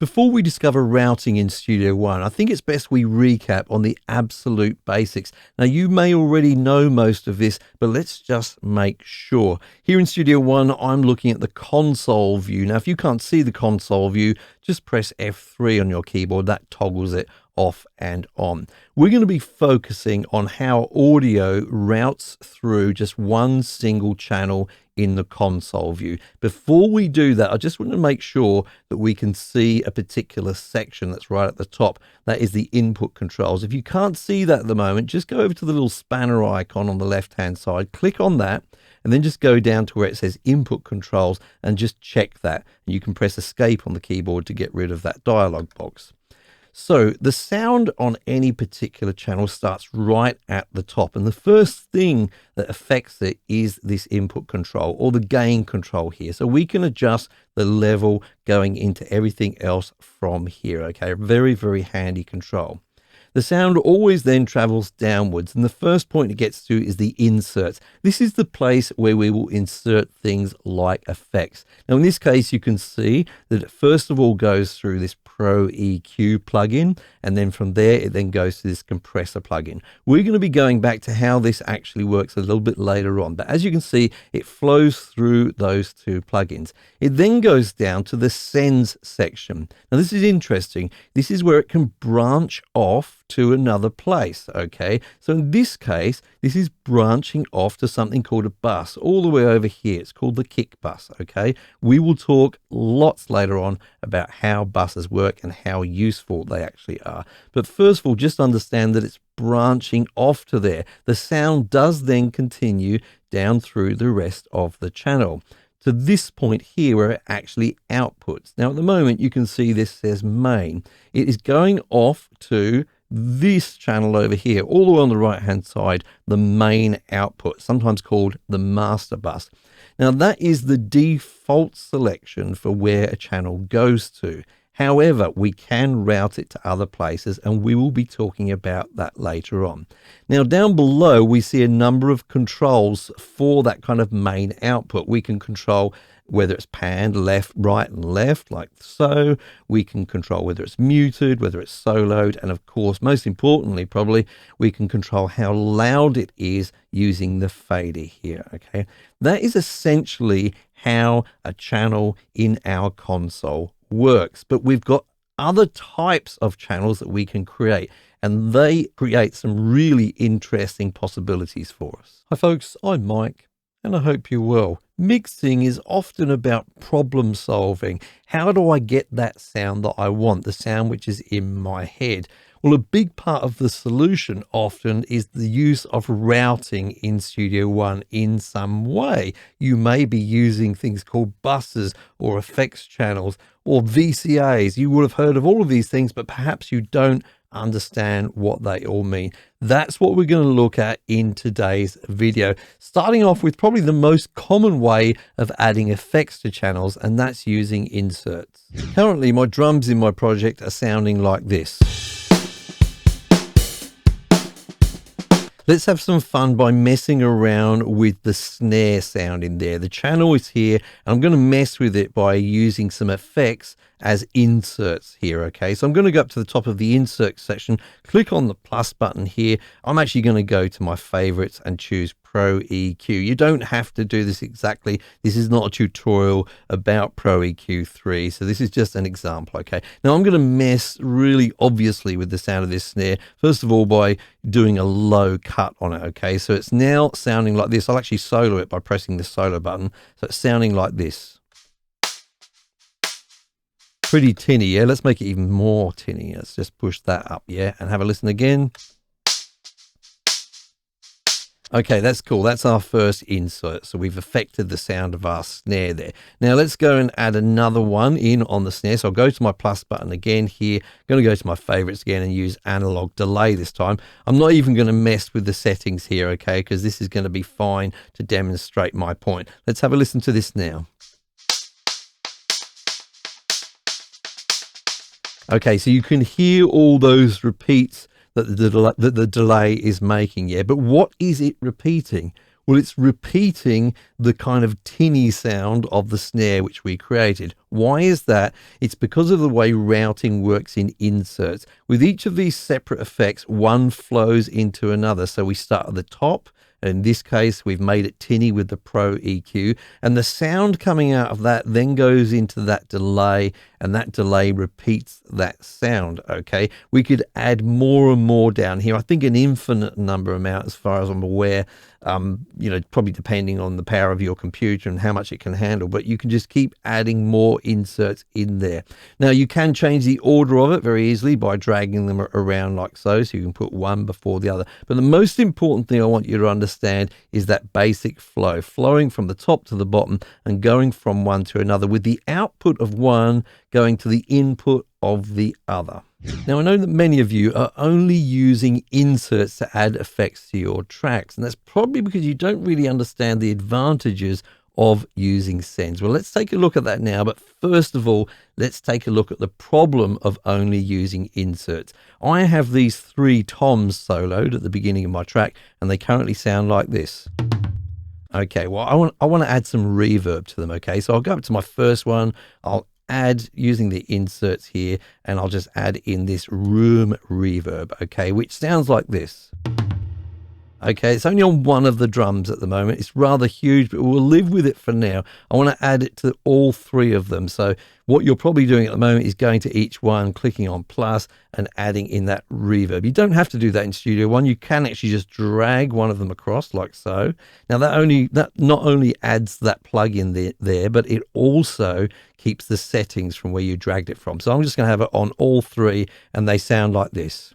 Before we discover routing in Studio One, I think it's best we recap on the absolute basics. Now, you may already know most of this, but let's just make sure. Here in Studio One, I'm looking at the console view. Now, if you can't see the console view, just press F3 on your keyboard. That toggles it off and on. We're going to be focusing on how audio routes through just one single channel in the console view. Before we do that, I just want to make sure that we can see a particular section that's right at the top. That is the input controls. If you can't see that at the moment, just go over to the little spanner icon on the left-hand side, click on that, and then just go down to where it says input controls and just check that. You can press escape on the keyboard to get rid of that dialog box. So the sound on any particular channel starts right at the top, and the first thing that affects it is this input control or the gain control here. So we can adjust the level going into everything else from here. Okay, very, very handy control. The sound always then travels downwards, and the first point it gets to is the inserts. This is the place where we will insert things like effects. Now, in this case, you can see that it first of all goes through this Pro EQ plugin, and then from there, it then goes to this compressor plugin. We're going to be going back to how this actually works a little bit later on, but as you can see, it flows through those two plugins. It then goes down to the sends section. Now, this is interesting. This is where it can branch off to another place. Okay, so in this case, this is branching off to something called a bus all the way over here. It's called the kick bus. Okay, we will talk lots later on about how buses work and how useful they actually are, but first of all, just understand that it's branching off to there. The sound does then continue down through the rest of the channel to this point here where it actually outputs. Now, at the moment, you can see this says main. It is going off to this channel over here, all the way on the right hand side, the main output, sometimes called the master bus. Now, that is the default selection for where a channel goes to. However, we can route it to other places, and we will be talking about that later on. Now, down below, we see a number of controls for that kind of main output. We can control whether it's panned left, right, and left, like so. We can control whether it's muted, whether it's soloed, and of course, most importantly, probably, we can control how loud it is using the fader here, okay? That is essentially how a channel in our console works, but we've got other types of channels that we can create, and they create some really interesting possibilities for us. Hi folks, I'm Mike, and I hope you're well. Mixing is often about problem solving. How do I get that sound that I want, the sound which is in my head? Well, a big part of the solution often is the use of routing in Studio One in some way. You may be using things called buses or effects channels or VCAs. You would have heard of all of these things, but perhaps you don't understand what they all mean. That's what we're going to look at in today's video, starting off with probably the most common way of adding effects to channels, and that's using inserts. Currently, my drums in my project are sounding like this. Let's have some fun by messing around with the snare sound in there. The channel is here, and I'm going to mess with it by using some effects as inserts here, okay? So I'm going to go up to the top of the insert section, click on the plus button here. I'm actually going to go to my favorites and choose Pro EQ. You don't have to do this exactly. This is not a tutorial about Pro EQ 3, so this is just an example, okay? Now I'm going to mess really obviously with the sound of this snare, first of all by doing a low cut on it, okay? So it's now sounding like this. I'll actually solo it by pressing the solo button. So it's sounding like this. Pretty tinny, yeah? Let's make it even more tinny. Let's just push that up, yeah? And have a listen again. Okay, that's cool. That's our first insert. So we've affected the sound of our snare there. Now let's go and add another one in on the snare. So I'll go to my plus button again here. I'm going to go to my favorites again and use analog delay this time. I'm not even going to mess with the settings here, okay? Because this is going to be fine to demonstrate my point. Let's have a listen to this now. Okay, so you can hear all those repeats that the delay is making, yeah? But what is it repeating? Well, it's repeating the kind of tinny sound of the snare which we created. Why is that? It's because of the way routing works in inserts. With each of these separate effects, one flows into another. So we start at the top. In this case, we've made it tinny with the Pro EQ, and the sound coming out of that then goes into that delay, and that delay repeats that sound. Okay, we could add more and more down here. I think an infinite number amount, as far as I'm aware. You know, probably depending on the power of your computer and how much it can handle, but you can just keep adding more inserts in there. Now, you can change the order of it very easily by dragging them around like so you can put one before the other. But the most important thing I want you to understand is that basic flow, flowing from the top to the bottom and going from one to another, with the output of one going to the input of the other. Now, I know that many of you are only using inserts to add effects to your tracks, and that's probably because you don't really understand the advantages of using sends. Well, let's take a look at that now, but first of all, let's take a look at the problem of only using inserts. I have these 3 toms soloed at the beginning of my track, and they currently sound like this. Okay, well, I want to add some reverb to them, okay? So I'll go up to my first one, I'll add using the inserts here, and I'll just add in this room reverb, okay, which sounds like this. Okay, it's only on one of the drums at the moment. It's rather huge, but we'll live with it for now. I want to add it to all 3 of them. So what you're probably doing at the moment is going to each one, clicking on plus and adding in that reverb. You don't have to do that in Studio One. You can actually just drag one of them across like so. Now that not only adds that plug-in there, but it also keeps the settings from where you dragged it from. So I'm just going to have it on all 3, and they sound like this.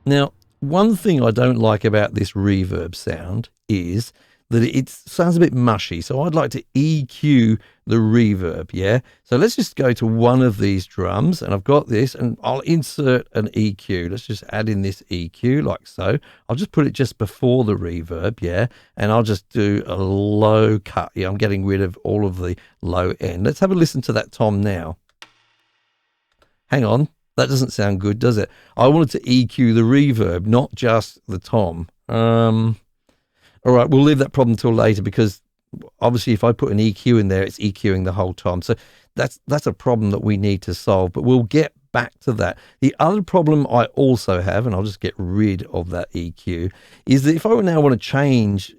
Now, one thing I don't like about this reverb sound is that it sounds a bit mushy. So I'd like to EQ the reverb, yeah? So let's just go to one of these drums, and I've got this, and I'll insert an EQ. Let's just add in this EQ like so. I'll just put it just before the reverb, yeah? And I'll just do a low cut. Yeah, I'm getting rid of all of the low end. Let's have a listen to that tom now. Hang on. That doesn't sound good, does it? I wanted to EQ the reverb, not just the tom. All right, we'll leave that problem till later, because obviously if I put an EQ in there, it's EQing the whole tom. So that's a problem that we need to solve, but we'll get back to that. The other problem I also have, and I'll just get rid of that EQ, is that if I now want to change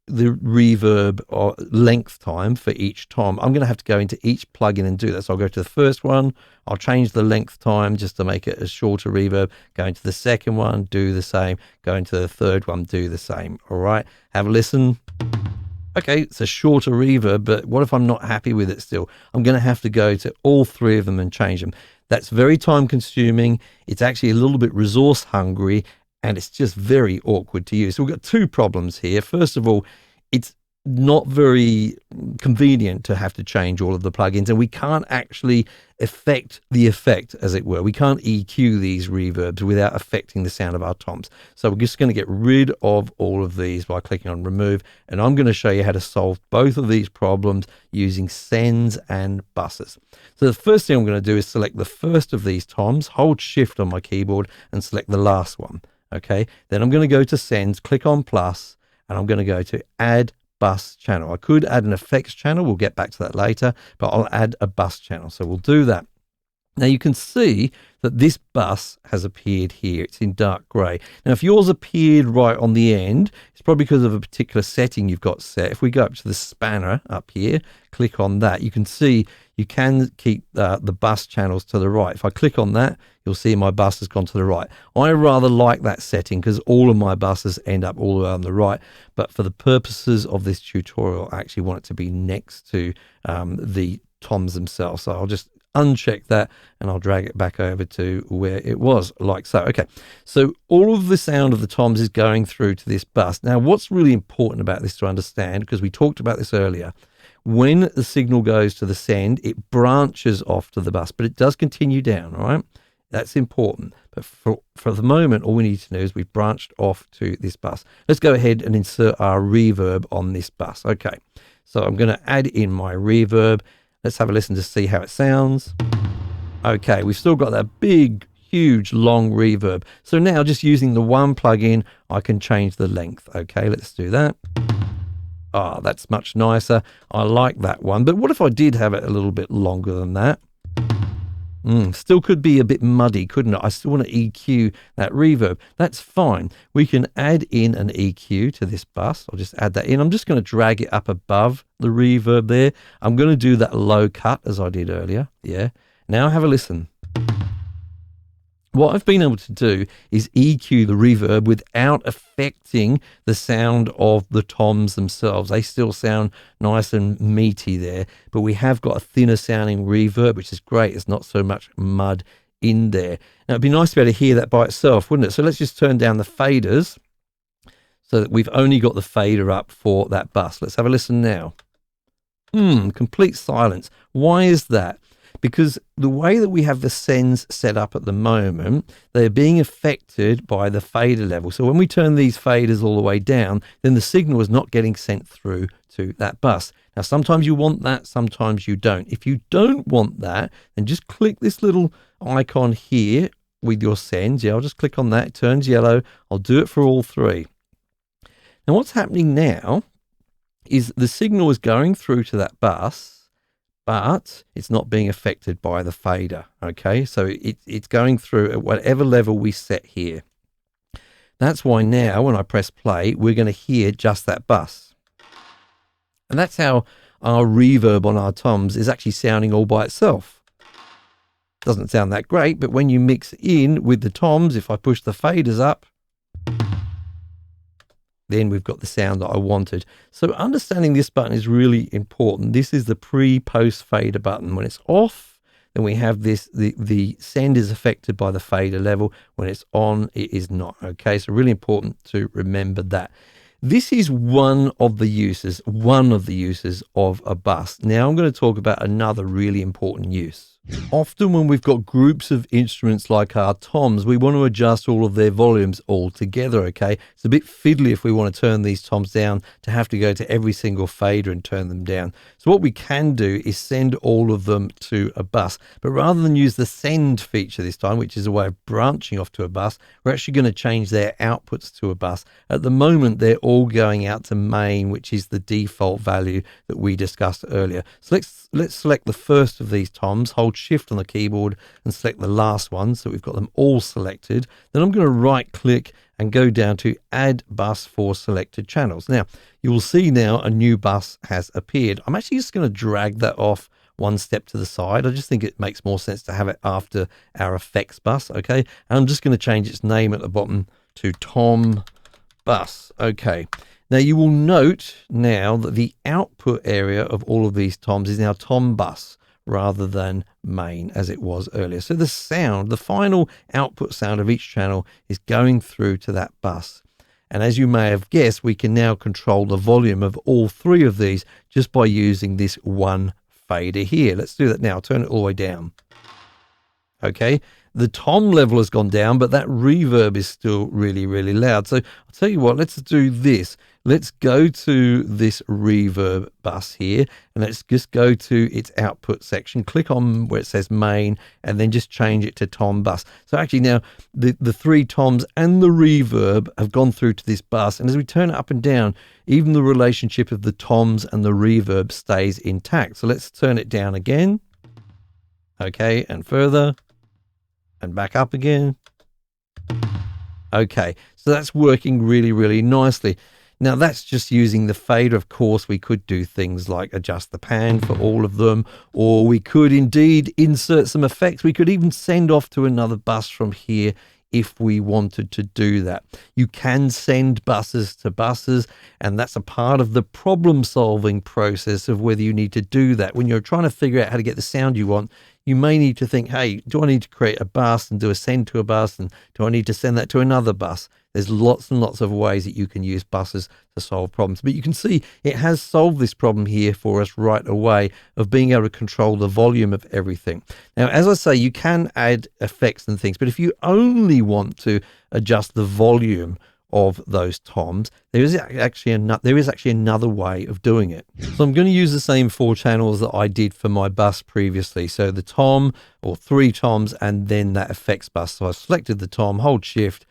the reverb or length time for each tom, I'm going to have to go into each plugin and do that. So I'll go to the first one, I'll change the length time just to make it a shorter reverb, go into the second one, do the same, go into the third one, do the same. All right, have a listen. Okay, it's a shorter reverb, but what if I'm not happy with it still? I'm going to have to go to all 3 of them and change them. That's very time consuming. It's actually a little bit resource hungry, and it's just very awkward to use. So we've got 2 problems here. First of all, it's not very convenient to have to change all of the plugins, and we can't actually affect the effect, as it were. We can't EQ these reverbs without affecting the sound of our toms. So we're just going to get rid of all of these by clicking on remove, and I'm going to show you how to solve both of these problems using sends and buses. So the first thing I'm going to do is select the first of these toms, hold shift on my keyboard and select the last one. Okay, then I'm going to go to sends, click on plus, and I'm going to go to add bus channel. I could add an effects channel. We'll get back to that later, but I'll add a bus channel. So we'll do that. Now you can see that this bus has appeared here. It's in dark gray. Now if yours appeared right on the end, it's probably because of a particular setting you've got set. If we go up to the spanner up here, click on that, you can see you can keep the bus channels to the right. If I click on that, you'll see my bus has gone to the right. I rather like that setting because all of my buses end up all the way on the right. But for the purposes of this tutorial, I actually want it to be next to the toms themselves. So I'll just uncheck that and I'll drag it back over to where it was, like so. Okay, so all of the sound of the toms is going through to this bus. Now what's really important about this to understand, because we talked about this earlier, when the signal goes to the send, it branches off to the bus, but it does continue down. All right, that's important. But for the moment, all we need to know is we've branched off to this bus. Let's go ahead and insert our reverb on this bus. Okay, so I'm going to add in my reverb. Let's have a listen to see how it sounds. Okay, we've still got that big, huge long reverb. So now just using the one plugin, I can change the length. Okay, let's do that. Ah, that's much nicer. I like that one. But what if I did have it a little bit longer than that? Still could be a bit muddy, couldn't it? I still want to EQ that reverb. That's fine. We can add in an EQ to this bus. I'll just add that in. I'm just going to drag it up above the reverb there. I'm going to do that low cut as I did earlier. Yeah. Now have a listen. What I've been able to do is EQ the reverb without affecting the sound of the toms themselves. They still sound nice and meaty there, but we have got a thinner sounding reverb, which is great. It's not so much mud in there. Now, it'd be nice to be able to hear that by itself, wouldn't it? So let's just turn down the faders so that we've only got the fader up for that bus. Let's have a listen now. Complete silence. Why is that? Because the way that we have the sends set up at the moment, they're being affected by the fader level. So when we turn these faders all the way down, then the signal is not getting sent through to that bus. Now, sometimes you want that, sometimes you don't. If you don't want that, then just click this little icon here with your sends. Yeah, I'll just click on that. It turns yellow. I'll do it for all three. Now, what's happening now is the signal is going through to that bus, but it's not being affected by the fader, okay? So it's going through at whatever level we set here. That's why now when I press play, we're going to hear just that bus. And that's how our reverb on our toms is actually sounding all by itself. Doesn't sound that great, but when you mix in with the toms, if I push the faders up, then we've got the sound that I wanted. So understanding this button is really important. This is the pre-post fader button. When it's off, then we have this, the send is affected by the fader level. When it's on, it is not. Okay, so really important to remember that. This is one of the uses of a bus. Now I'm going to talk about another really important use. Often when we've got groups of instruments like our toms, we want to adjust all of their volumes all together, okay? It's a bit fiddly if we want to turn these toms down to have to go to every single fader and turn them down. So what we can do is send all of them to a bus. But rather than use the send feature this time, which is a way of branching off to a bus, we're actually going to change their outputs to a bus. At the moment, they're all going out to main, which is the default value that we discussed earlier. So let's select the first of these toms, hold shift on the keyboard and select the last one, so we've got them all selected. Then I'm going to right click and go down to add bus for selected channels. Now you will see now a new bus has appeared. I'm actually just going to drag that off one step to the side. I just think it makes more sense to have it after our effects bus. Okay, and I'm just going to change its name at the bottom to Tom Bus. Okay. Now you will note now that the output area of all of these toms is now Tom Bus rather than main as it was earlier. So the sound, the final output sound of each channel is going through to that bus. And as you may have guessed, we can now control the volume of all three of these just by using this one fader here. Let's do that now. Turn it all the way down. Okay. The tom level has gone down, but that reverb is still really, really loud. So I'll tell you what, let's do this. Let's go to this reverb bus here, and let's just go to its output section, click on where it says main, and then just change it to tom bus. So actually now the three toms and the reverb have gone through to this bus, and as we turn it up and down, even the relationship of the toms and the reverb stays intact. So let's turn it down again. Okay, and further. And back up again. Okay, so that's working really, really nicely. Now that's just using the fader. Of course, we could do things like adjust the pan for all of them, or we could indeed insert some effects. We could even send off to another bus from here if we wanted to do that. You can send buses to buses, and that's a part of the problem solving process of whether you need to do that. When you're trying to figure out how to get the sound you want, you may need to think, hey, do I need to create a bus and do a send to a bus? And do I need to send that to another bus? There's lots and lots of ways that you can use buses to solve problems. But you can see it has solved this problem here for us right away of being able to control the volume of everything. Now, as I say, you can add effects and things, but if you only want to adjust the volume of those toms, there is actually another way of doing it. So I'm going to use the same 4 channels that I did for my bus previously. So the tom, or 3 toms, and then that effects bus. So I selected the tom, hold shift,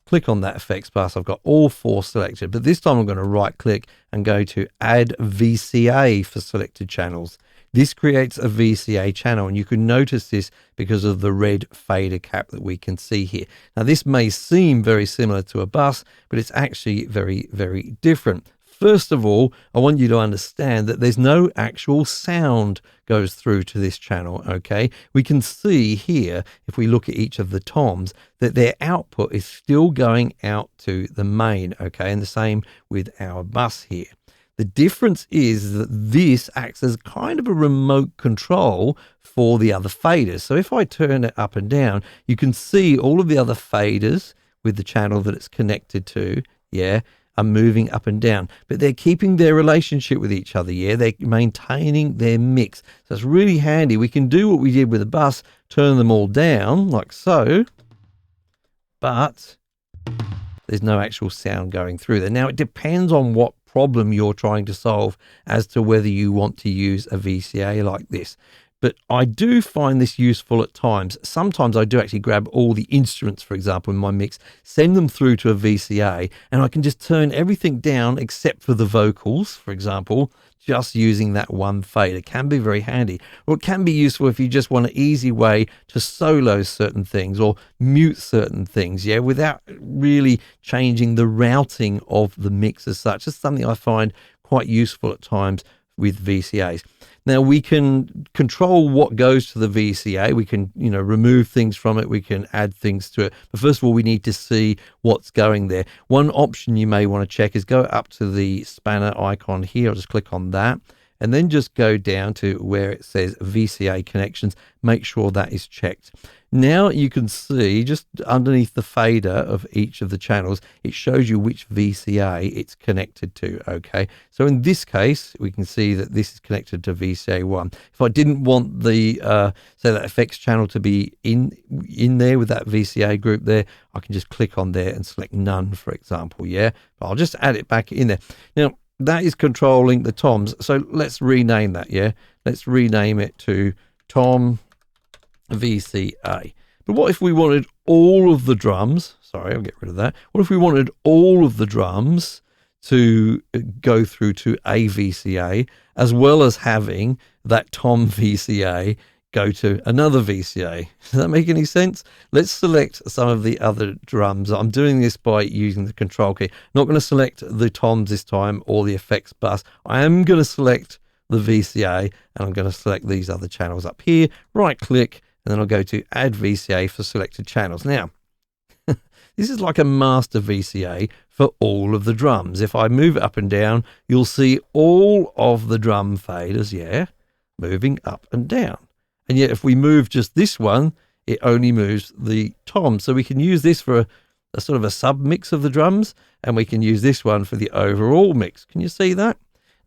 click on that effects bus. I've got all 4 selected, but this time I'm going to right click and go to add VCA for selected channels. This creates a VCA channel, and you can notice this because of the red fader cap that we can see here. Now, this may seem very similar to a bus, but it's actually very, very different. First of all, I want you to understand that there's no actual sound goes through to this channel, okay? We can see here, if we look at each of the toms, that their output is still going out to the main, okay? And the same with our bus here. The difference is that this acts as kind of a remote control for the other faders. So if I turn it up and down, you can see all of the other faders with the channel that it's connected to, yeah, are moving up and down. But they're keeping their relationship with each other, yeah? They're maintaining their mix. So it's really handy. We can do what we did with the bus, turn them all down like so, but there's no actual sound going through there. Now, it depends on what problem you're trying to solve as to whether you want to use a VCA like this. But I do find this useful at times. Sometimes I do actually grab all the instruments, for example, in my mix, send them through to a VCA, and I can just turn everything down except for the vocals, for example, just using that one fade. It can be very handy. Or it can be useful if you just want an easy way to solo certain things or mute certain things, yeah, without really changing the routing of the mix as such. It's something I find quite useful at times with VCAs. Now, we can control what goes to the VCA. We can, remove things from it. We can add things to it. But first of all, we need to see what's going there. One option you may want to check is go up to the spanner icon here. I'll just click on that. And then just go down to where it says VCA connections. Make sure that is checked. Now you can see just underneath the fader of each of the channels, it shows you which VCA it's connected to, okay? So in this case, we can see that this is connected to VCA 1. If I didn't want the, say that effects channel to be in there with that VCA group there, I can just click on there and select none, for example, yeah? But I'll just add it back in there. Now, that is controlling the toms. So let's rename that, yeah? Let's rename it to Tom VCA. But what if we wanted all of the drums? Sorry, I'll get rid of that. What if we wanted all of the drums to go through to a VCA, as well as having that Tom VCA go to another VCA? Does that make any sense? Let's select some of the other drums. I'm doing this by using the control key. I'm not going to select the toms this time or the effects bus. I am going to select the VCA, and I'm going to select these other channels up here, right click, and then I'll go to add VCA for selected channels. Now, this is like a master VCA for all of the drums. If I move it up and down, you'll see all of the drum faders, yeah, moving up and down. And yet if we move just this one, it only moves the tom. So we can use this for a sort of a sub mix of the drums, and we can use this one for the overall mix. Can you see that?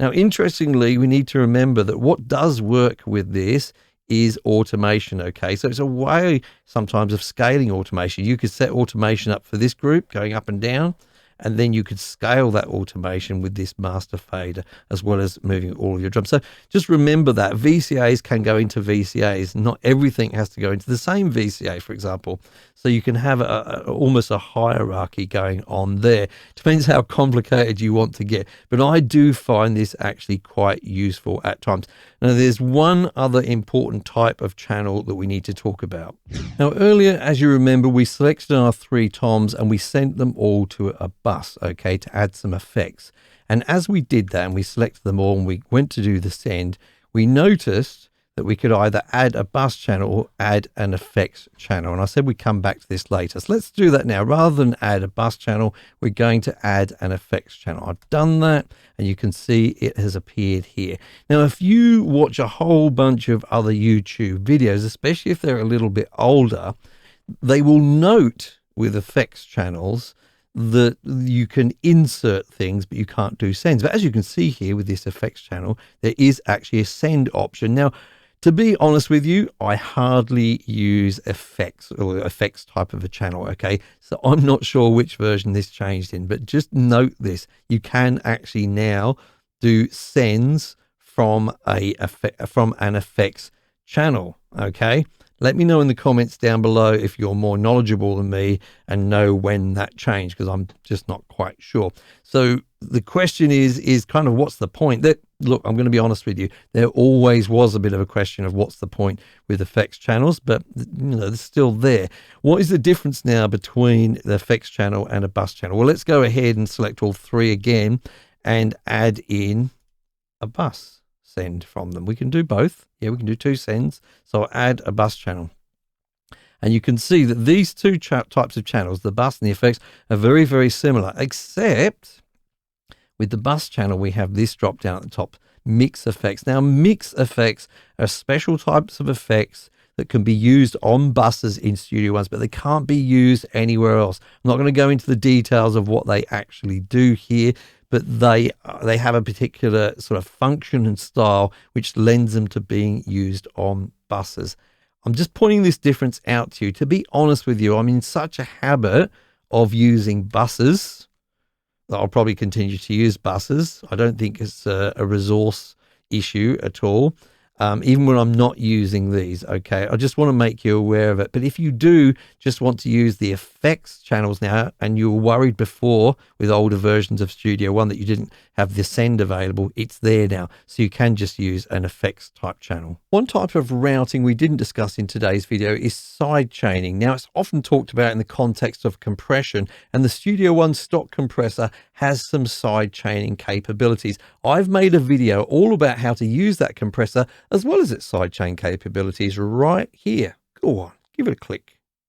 Now, interestingly, we need to remember that what does work with this is automation, okay? So it's a way sometimes of scaling automation. You could set automation up for this group going up and down, and then you could scale that automation with this master fader as well as moving all of your drums. So just remember that VCAs can go into VCAs. Not everything has to go into the same VCA, for example. So you can have almost a hierarchy going on there. Depends how complicated you want to get. But I do find this actually quite useful at times. Now, there's one other important type of channel that we need to talk about. Now, earlier, as you remember, we selected our 3 toms and we sent them all to a bus, okay, to add some effects. And as we did that and we selected them all and we went to do the send, we noticed that we could either add a bus channel or add an effects channel. And I said we'd come back to this later. So let's do that now. Rather than add a bus channel, we're going to add an effects channel. I've done that, and you can see it has appeared here. Now, if you watch a whole bunch of other YouTube videos, especially if they're a little bit older, they will note with effects channels that you can insert things, but you can't do sends. But as you can see here with this effects channel, there is actually a send option. Now, To be honest with you, I hardly use effects or effects type of a channel, okay? So I'm not sure which version this changed in, but just note this. You can actually now do sends from an effects channel, okay? Let me know in the comments down below if you're more knowledgeable than me and know when that changed, because I'm just not quite sure. So the question is kind of what's the point? Look, I'm going to be honest with you. There always was a bit of a question of what's the point with effects channels, but they're still there. What is the difference now between the effects channel and a bus channel? Well, let's go ahead and select all three again and add in a bus send from them. We can do both. Yeah, we can do two sends. So I'll add a bus channel. And you can see that these two types of channels, the bus and the effects, are very, very similar, except with the bus channel, we have this drop down at the top, mix effects. Now, mix effects are special types of effects that can be used on buses in Studio Ones, but they can't be used anywhere else. I'm not going to go into the details of what they actually do here, but they have a particular sort of function and style which lends them to being used on buses. I'm just pointing this difference out to you. To be honest with you, I'm in such a habit of using buses that I'll probably continue to use buses. I don't think it's a resource issue at all. Even when I'm not using these, okay? I just want to make you aware of it. But if you do just want to use the effects channels now, and you were worried before with older versions of Studio One that you didn't have the send available, it's there now. So you can just use an effects type channel. One type of routing we didn't discuss in today's video is side chaining. Now, it's often talked about in the context of compression, and the Studio One stock compressor has some side chaining capabilities. I've made a video all about how to use that compressor as well as its sidechain capabilities right here. Go on, give it a click.